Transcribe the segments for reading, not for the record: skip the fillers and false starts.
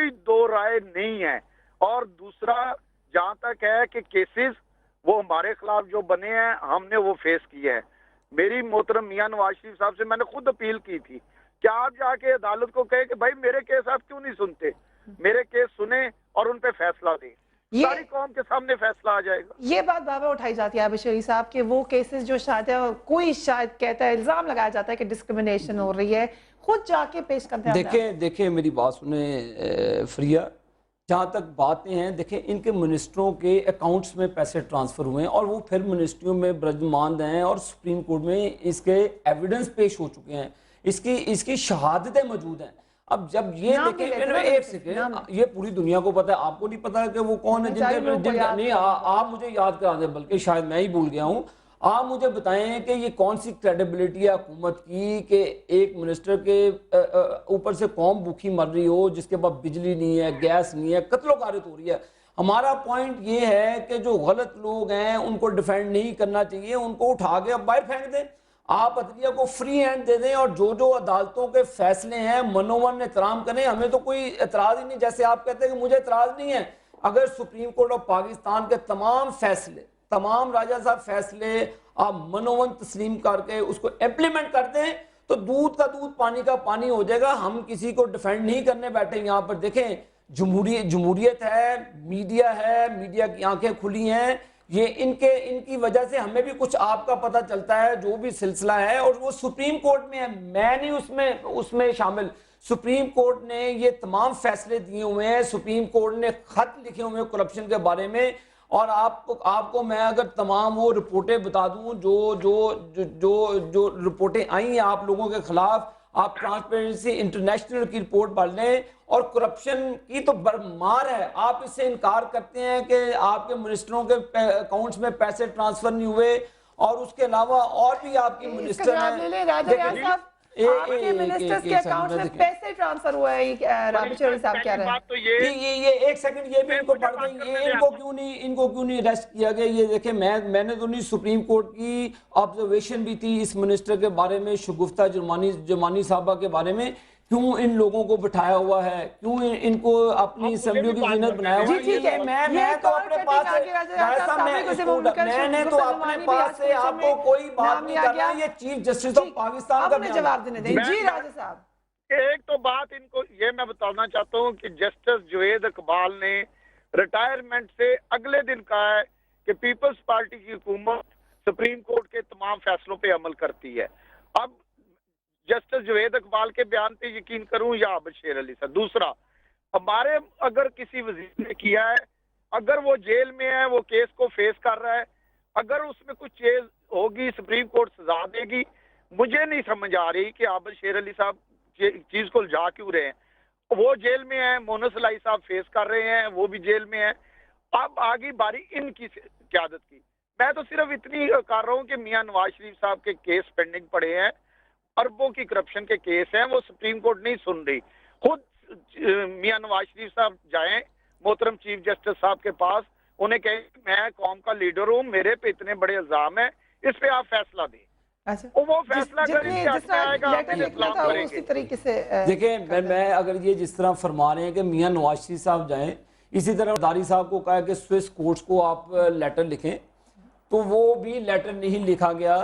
कोई दो राय नहीं है। और दूसरा, जहां तक है कि केसेस वो हमारे खिलाफ जो बने हैं हमने वो फेस किए हैं। मेरी मोहतरम मियां नवाज शरीफ साहब से मैंने खुद अपील की थी कि आप जाके अदालत को कहे कि भाई मेरे केस आप क्यों नहीं सुनते, मेरे केस सुने और उन पे फैसला दें, सारी कौम के सामने फैसला आ जाएगा। ये बात बार बार उठाई जाती है आबिद शरीफ साहब के वो केसेस जो शायद कोई शायद कहता है, इल्जाम लगाया जाता है कि डिस्क्रिमिनेशन हो रही है, खुद जाके पेश करते हैं। देखें मेरी बात सुने फ्रिया, जहाँ तक बातें हैं, देखें इनके मिनिस्टरों के अकाउंट्स में पैसे ट्रांसफ़र हुए हैं और वो फिर मिनिस्ट्रियों में ब्रजमांद हैं और सुप्रीम कोर्ट में इसके एविडेंस पेश हो चुके हैं, इसकी शहादतें मौजूद हैं। अब जब ये देखें, एक सेकेंड, ये पूरी दुनिया को पता है, आपको नहीं पता कि वो कौन है जिनके नहीं, आप मुझे याद करा दें, बल्कि शायद मैं ही भूल गया हूँ। आप मुझे बताएं कि ये कौन सी क्रेडिबिलिटी है हुकूमत की कि एक मिनिस्टर के ऊपर से कौम भूखी मर रही हो, जिसके पास बिजली नहीं है, गैस नहीं है, कत्लो गारत हो रही है। हमारा पॉइंट ये है कि जो गलत लोग हैं उनको डिफेंड नहीं करना चाहिए, उनको उठा के अब बाहर फेंक दें, आप अदलिया को फ्री हैंड दे दें और जो जो अदालतों के फैसले हैं मनोवन एहतराम करें। हमें तो कोई एतराज़ ही नहीं, जैसे आप कहते हैं कि मुझे एतराज़ नहीं है, अगर सुप्रीम कोर्ट ऑफ पाकिस्तान के तमाम फैसले, तमाम राजा साहब फैसले आप मनोवन तस्लीम करके उसको इम्प्लीमेंट करते हैं तो दूध का दूध पानी का पानी हो जाएगा। हम किसी को डिफेंड नहीं करने बैठे यहाँ पर। देखें, जमहूरियत है, मीडिया की आंखें खुली हैं, ये इनकी वजह से हमें भी कुछ आपका पता चलता है जो भी सिलसिला है, और वो सुप्रीम कोर्ट में है, मैं नहीं उसमें शामिल। सुप्रीम कोर्ट ने ये तमाम फैसले दिए हुए हैं, सुप्रीम कोर्ट ने खत लिखे हुए हैं करप्शन के बारे में, और आपको मैं अगर तमाम वो रिपोर्टें बता दूं जो रिपोर्टें आई हैं आप लोगों के खिलाफ, आप ट्रांसपेरेंसी इंटरनेशनल की रिपोर्ट पढ़ लें, और करप्शन की तो बरमार है। आप इससे इनकार करते हैं कि आपके मिनिस्टरों के अकाउंट्स में पैसे ट्रांसफर नहीं हुए, और उसके अलावा और भी आपकी मिनिस्टर हैं, आपके मिनिस्टर्स के अकाउंट में पैसे ट्रांसफर हुआ है, आबिद शरीफ साहब कह रहे हैं। तो ये एक सेकंड, ये भी इनको पढ़ दें, ये इनको क्यों नहीं अरेस्ट किया गया। ये देखें, मैंने तो नहीं, सुप्रीम कोर्ट की ऑब्जर्वेशन भी थी इस मिनिस्टर के बारे में, शगुफ्ता जमानी साहबा के बारे में, क्यों इन लोगों को बिठाया हुआ है, क्यों इनको अपनी असेंबलियों की जीनत बनाया हुआ है। मैंने तो अपने पास से आपको कोई बात नहीं करना, ये चीफ जस्टिस ऑफ पाकिस्तान का जवाब देने दें। जी राजा साहब, एक तो बात इनको ये मैं बताना चाहता हूँ कि जस्टिस जुवैद इकबाल ने रिटायरमेंट से अगले दिन कहा है कि पीपल्स पार्टी की हुकूमत सुप्रीम कोर्ट के तमाम फैसलों पे अमल करती है। अब जस्टिस जुवैद इकबाल के बयान पे यकीन करूं या बशीर अली साहब। दूसरा, हमारे अगर किसी वजीर ने किया है, अगर वो जेल में है, वो केस को फेस कर रहा है, अगर उसमें कुछ चीज होगी सुप्रीम कोर्ट सजा देगी, मुझे नहीं समझ आ रही कि आबिद शेर अली साहब चीज को उलझा क्यों रहे हैं। वो जेल में है, मोनस लाई साहब फेस कर रहे हैं, वो भी जेल में है। अब आगे बारी इनकी क्यादत की। मैं तो सिर्फ इतनी कर रहा हूँ कि मियां नवाज शरीफ साहब के केस पेंडिंग पड़े हैं, अरबों की करप्शन के केस हैं, वो सुप्रीम कोर्ट नहीं सुन रही। खुद मियां नवाज शरीफ साहब जाएं मोहतरम चीफ जस्टिस साहब के पास, उन्हें कहें मैं कौम का लीडर हूं, मेरे पे इतने बड़े इल्जाम है, इस पे आप फैसला दें। अच्छा, वो फैसला उसी तरीके से देखिए, मैं अगर ये जिस तरह फरमा रहे हैं कि मियां नवाज शरीफ साहब जाएं, इसी तरह दारी साहब को कहा कि स्विस कोर्ट्स को आप लेटर लिखें, तो वो भी लेटर नहीं लिखा गया।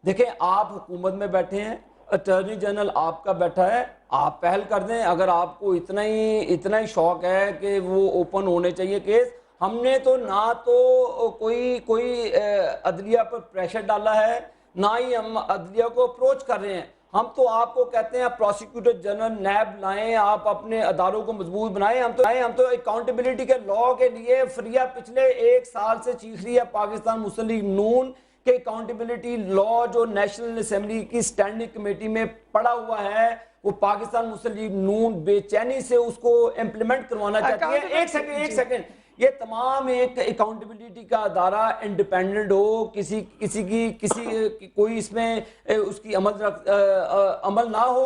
देखें, आप हुकूमत में बैठे हैं, अटॉर्नी जनरल आपका बैठा है, आप पहल कर दें। अगर आपको इतना ही शौक है कि वो ओपन होने चाहिए केस, हमने तो ना तो कोई अदलिया पर प्रेशर डाला है, ना ही हम अदलिया को अप्रोच कर रहे हैं। हम तो आपको कहते हैं प्रोसिक्यूटर जनरल नैब लाएं, आप अपने अदारों को मजबूत बनाएं। हम तो अकाउंटेबिलिटी के लॉ के लिए फ्रिया पिछले 1 साल से चीख रही है पाकिस्तान मुस्लिम लीग नून के अकाउंटेबिलिटी लॉ जो नेशनल असेंबली की स्टैंडिंग कमेटी में पड़ा हुआ है, वो पाकिस्तान मुस्लिम लीग नून बेचैनी से उसको इम्प्लीमेंट करवाना चाहती है। एक सेकंड, ये तमाम एक अकाउंटेबिलिटी का अदारा इंडिपेंडेंट हो, कोई इसमें उसकी अमल ना हो,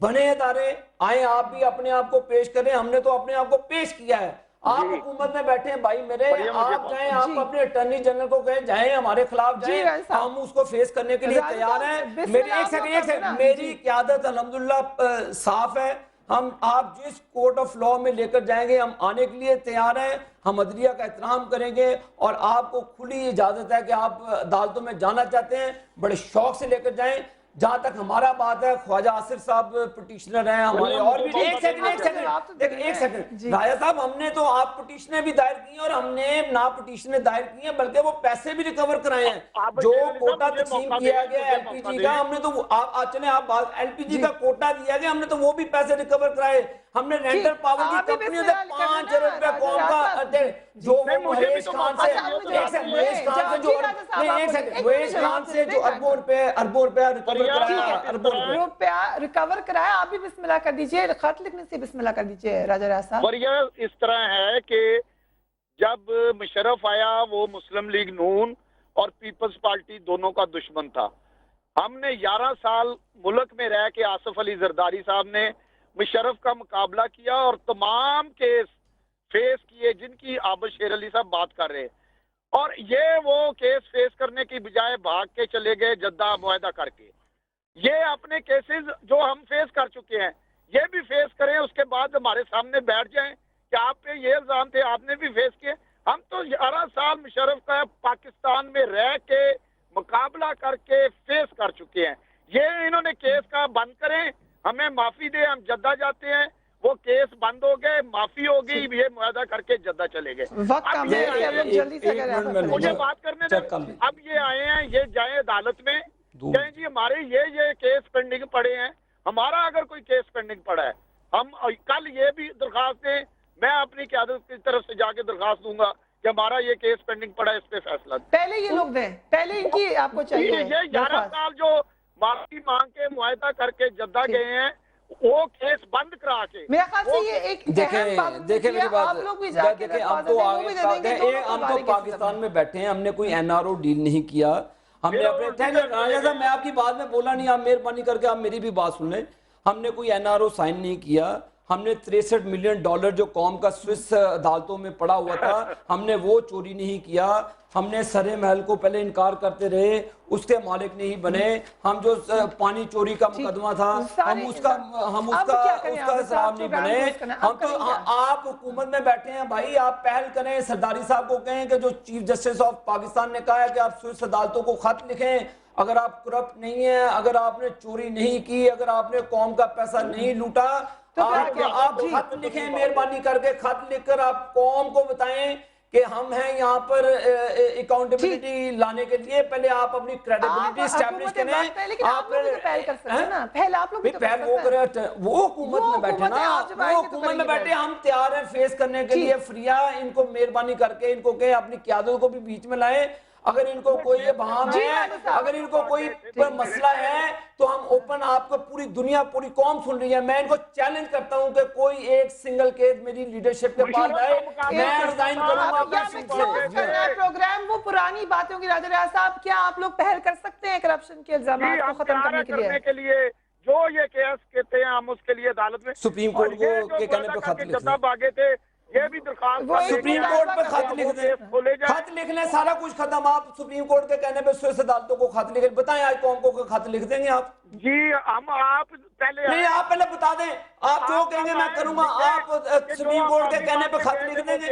बने अदारे आए, आप भी अपने आप को पेश करें। हमने तो अपने आप को पेश किया है। आप हुकूमत में बैठे हैं भाई मेरे, आप जाएं, आप अपने अटॉर्नी जनरल को कहें जाएं हमारे खिलाफ जाएं, हम उसको फेस करने के लिए तैयार हैं। मेरी एक सेकंड, मेरी क़यादत अल्हम्दुलिल्लाह साफ है। हम आप जिस कोर्ट ऑफ लॉ में लेकर जाएंगे हम आने के लिए तैयार हैं, हम अदलिया का एहतराम करेंगे और आपको खुली इजाजत है कि आप अदालतों में जाना चाहते हैं बड़े शौक से लेकर जाएं। जहां तक हमारा बात है, ख्वाजा आसिफ साहब पिटिशनर हैं हमारे, और भी एक सेकंड राजा साहब, हमने तो आप पिटिशनें भी दायर की हैं और हमने ना पिटिशनें दायर की हैं बल्कि वो पैसे भी रिकवर कराए हैं। जो कोटा तकसीम किया गया एलपीजी का, हमने तो आप चले आप एलपीजी का कोटा दिया गया, हमने तो वो भी पैसे रिकवर कराए। हमने रेंटल पावर की कंपनियों से 5 अरब रुपए कौम का जो महेश खान से जो अरबों रुपया रिकवर कराया। आप भी बिस्मिल्लाह कर दीजिए, खत लिखने से बिस्मिल्लाह कर दीजिए राजा राज साहब। और यह इस तरह है कि जब मुशर्रफ आया वो मुस्लिम लीग नून और पीपल्स पार्टी दोनों का दुश्मन था। हमने 11 साल मुल्क में रह के आसिफ अली जरदारी साहब ने मुशर्रफ का मुकाबला किया और तमाम केस फेस किए जिनकी आबिद शेर अली साहब बात कर रहे हैं। और ये वो केस फेस करने की बजाय भाग के चले गए जद्दा मुआहदा करके। ये अपने केसेस जो हम फेस कर चुके हैं ये भी फेस करें, उसके बाद हमारे सामने बैठ जाएं कि आप पे ये इल्जाम थे आपने भी फेस किए। हम तो 11 साल मुशर्रफ का पाकिस्तान में रह के मुकाबला करके फेस कर चुके हैं। ये इन्होंने केस का बंद करें, हमें माफी दे, हम जद्दा जाते हैं, वो केस बंद हो गए, माफी हो गई, ये मुआहदा करके जद्दा चले गए। मुझे बात करने दें। अब ये आए हैं, ये जाए अदालत में, कहें जी हमारे ये केस पेंडिंग पड़े हैं। हमारा अगर कोई केस पेंडिंग पड़ा है, हम कल ये भी दरखास्त दें, मैं अपनी क़यादत की तरफ से जाके दरखास्त दूंगा कि हमारा ये केस पेंडिंग पड़ा है, इस पे फैसला पहले ये लोग दें, पहले इनकी आपको चाहिए। ये 11 साल जो माफी मांग के मुआहदा करके जद्दा गए हैं वो केस बंद करा के, मेरा ख्याल से ये एक देखें मेरी बात, देखें हम तो पाकिस्तान में बैठे हैं, हमने कोई एनआरओ डील नहीं किया, हमने अपने राजा साहब मैं आपकी बात में बोला नहीं, आप मेहरबानी करके आप मेरी भी बात सुन लें। हमने कोई एनआरओ साइन नहीं किया, हमने $63 मिलियन जो कौम का स्विस अदालतों में पड़ा हुआ था हमने वो चोरी नहीं किया। हमने सरे महल को पहले इनकार करते रहे, उसके मालिक नहीं बने। हम जो पानी चोरी का मुकदमा था हम उसका शराब नहीं बने। हम तो आप हुकूमत में बैठे हैं भाई, आप पहल करें, सरदारी साहब को कहें कि जो चीफ जस्टिस ऑफ पाकिस्तान ने कहा है कि आप स्विस अदालतों को खत लिखें, अगर आप करप्ट नहीं है, अगर आपने चोरी नहीं की, अगर आपने कौम का पैसा नहीं लूटा, आप खत लिखें, मेहरबानी करके खत लिखकर आप कौम को बताएं कि हम हैं यहाँ पर अकाउंटेबिलिटी लाने के लिए। पहले आप अपनी क्रेडिबिलिटी एस्टैब्लिश करें। आप पहल कर सकते हैं ना, पहल आप लोग भी तो पहल वो करें, वो हुकूमत में बैठे ना, वो हुकूमत में बैठे, हम तैयार हैं फेस करने के लिए। फ्रिया इनको मेहरबानी करके इनको कहें अपनी क़यादत को भी बीच में लाएं। अगर इनको कोई बहाम है, अगर इनको कोई मसला है तो हम ओपन, आपको पूरी दुनिया पूरी कौम सुन रही है, मैं इनको चैलेंज करता हूं कि कोई एक सिंगल केस मेरी लीडरशिप के बाद आए, मैं रिजाइन करूंगा। प्रोग्राम वो पुरानी बातें होंगी। राजा रियाज साहब, क्या आप लोग पहल कर सकते हैं करप्शन के इल्जामात को खत्म करने के लिए? जो ये केस कहते हैं हम उसके लिए अदालत में सुप्रीम कोर्ट के कहने पे खत लिख भागे थे, ये भी दरखास्त सुप्रीम कोर्ट पे खत लिख दे, खत लिखने सारा कुछ खत्म। आप सुप्रीम कोर्ट के कहने पे स्विस अदालतों को खत लिख, बताएं आज कौम को खत लिख देंगे आप? जी हम आप पहले नहीं, आप पहले बता दें, आप जो कहेंगे मैं करूंगा। आप सुप्रीम कोर्ट के कहने पे खत लिख देंगे?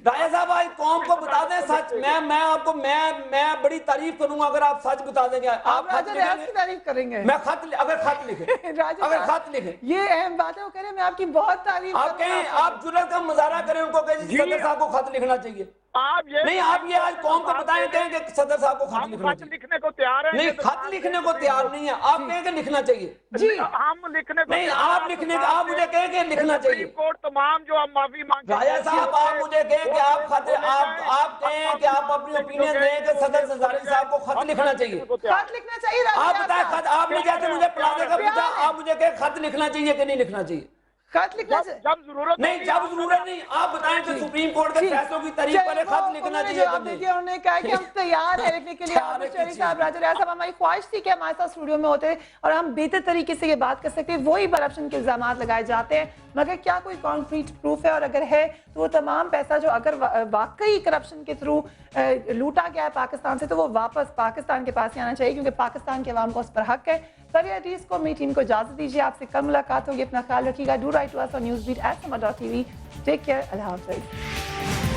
राजा साहब आज कौम को बता दें सच। मैं आपको मैं बड़ी तारीफ करूंगा अगर आप सच बता देंगे। आप तारीफ करेंगे? मैं अगर खत लिखे ये अहम बात है, वो कह रहे मैं आपकी बहुत तारीफ। आप कहें, आप जुर्रत का मुजाहरा करें, उनको कहें सदर साहब को खत लिखना चाहिए। आप ये नहीं, आप ये आज कौम को बताएं, कहें कि सदर साहब को खत लिखने को तैयार है। नहीं, खत लिखने को तैयार नहीं है, आप कहें कि लिखना चाहिए। जी हम लिखने को नहीं, आप लिखने, आप मुझे कहें कि लिखना चाहिए। कोर्ट तमाम जो हम माफी मांगते हैं। राजा साहब आप मुझे कहें कि आप कहें कि आप अपनी ओपिनियन दें कि सदर जरदारी साहब को खत लिखना चाहिए। खत लिखना चाहिए। आप बताएं, खत आपने जैसे मुझे प्लाजा का पूछा, आप मुझे कहें खत लिखना चाहिए कि नहीं लिखना चाहिए? खत लिखना जब जरूरत नहीं, जब जरूरत नहीं। आप बताएं कि सुप्रीम कोर्ट के फैसलों की तारीफ पर खत लिखना चाहिए। उन्होंने कहा कि हम तैयार है लिखने के लिए। साहब, राजा रियाज साहब, हमारी ख्वाहिश थी कि हमारे साथ स्टूडियो में होते और हम बेहतर तरीके से ये बात कर सकते। वही करप्शन के इल्जाम लगाए जाते हैं, मगर क्या कोई कॉन्क्रीट प्रूफ है? और अगर है तो वो तमाम पैसा जो अगर वाकई करप्शन के थ्रू लूटा गया है पाकिस्तान से, तो वो वापस पाकिस्तान के पास ही आना चाहिए, क्योंकि पाकिस्तान के अवाम को उस पर हक है। सभी अजीज को मेरी टीम को इजाजत दीजिए, आपसे कल मुलाकात होगी, अपना ख्याल रखिएगा। Do write to us on न्यूज़बीट@sama.tv। टेक केयर, अल्लाह हाफिज़।